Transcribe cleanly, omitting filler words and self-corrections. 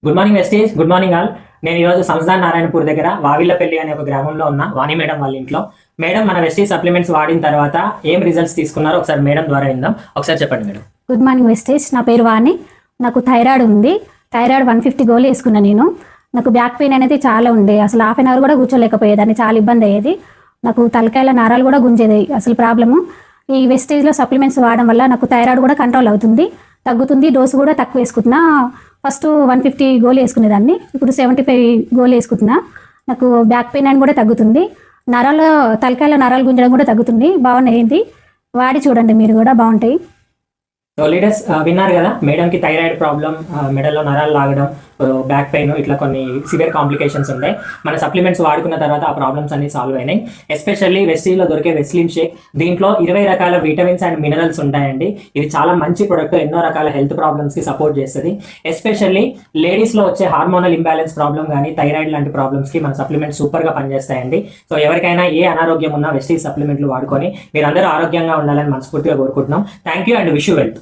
Good morning Vestige, good morning all. నేను ఈరోజు సంస్థాన్ నారాయణపూర్ దగ్గర వావిల్లపల్లి అనే ఒక గ్రామంలో ఉన్న వాణి మేడం వాళ్ళ ఇంట్లో. మేడం, మన వెస్టీజ్ సప్లిమెంట్స్ వాడిన తర్వాత ఏం రిజల్ట్స్ తీసుకున్నారో ఒకసారి మేడం ద్వారా విందాం. ఒకసారి చెప్పండి మేడం. గుడ్ మార్నింగ్ వెస్టీజ్, నా పేరు వాణి. నాకు థైరాయిడ్ ఉంది. థైరాయిడ్ 150 గోళీ వేసుకున్నా నేను. నాకు బ్యాక్ పెయిన్ అనేది చాలా ఉండే, అసలు హాఫ్ అన్ అవర్ కూడా కూర్చోలేకపోయేదాన్ని, చాలా ఇబ్బంది అయ్యేది. నాకు తలకాయల నరాలు కూడా గుంజేది అసలు ప్రాబ్లము. ఈ వెస్టేజ్లో సప్లిమెంట్స్ వాడడం వల్ల నాకు థైరాయిడ్ కూడా కంట్రోల్ అవుతుంది, తగ్గుతుంది. డోసు కూడా తక్కువ వేసుకుంటున్నా. ఫస్ట్ 150 గోళీ వేసుకునేదాన్ని, ఇప్పుడు 75 గోళీ వేసుకుంటున్నా. నాకు బ్యాక్ పెయిన్ అని కూడా తగ్గుతుంది. తలకాయల నరాలు గుంజడం కూడా తగ్గుతుంది. బాగున్నాయి, వాడి చూడండి మీరు కూడా, బాగుంటాయి. సో లీడర్స్ విన్నారు కదా, మేడంకి థైరాయిడ్ ప్రాబ్లం, మెడలో నరాలు లాగడం, బ్యాక్ పెయిన్, ఇట్లా కొన్ని సివియర్ కాంప్లికేషన్స్ ఉంటాయి. మన సప్లిమెంట్స్ వాడుకున్న తర్వాత ఆ ప్రాబ్లమ్స్ అన్ని సాల్వ్ అయినాయి. ఎస్పెషల్లీ వెస్టీజ్లో దొరికే వెస్లిన్ షేక్, దీంట్లో 20 రకాల విటమిన్స్ అండ్ మినరల్స్ ఉంటాయండి. ఇది చాలా మంచి ప్రొడక్ట్, ఎన్నో రకాల హెల్త్ ప్రాబ్లమ్స్కి సపోర్ట్ చేస్తుంది. ఎస్పెషల్లీ లేడీస్లో వచ్చే హార్మోనల్ ఇంబ్యాలెన్స్ ప్రాబ్లం కానీ థైరాయిడ్ లాంటి ప్రాబ్లమ్స్కి మన సప్లిమెంట్స్ సూపర్గా పనిచేస్తాయండి. సో ఎవరికైనా ఏ అనారోగ్యం ఉన్నా వెస్టీజ్ సప్లిమెంట్లు వాడుకొని మీరందరూ ఆరోగ్యంగా ఉండాలని మనస్ఫూర్తిగా కోరుకుంటున్నాం. Thank you and wish you wealth.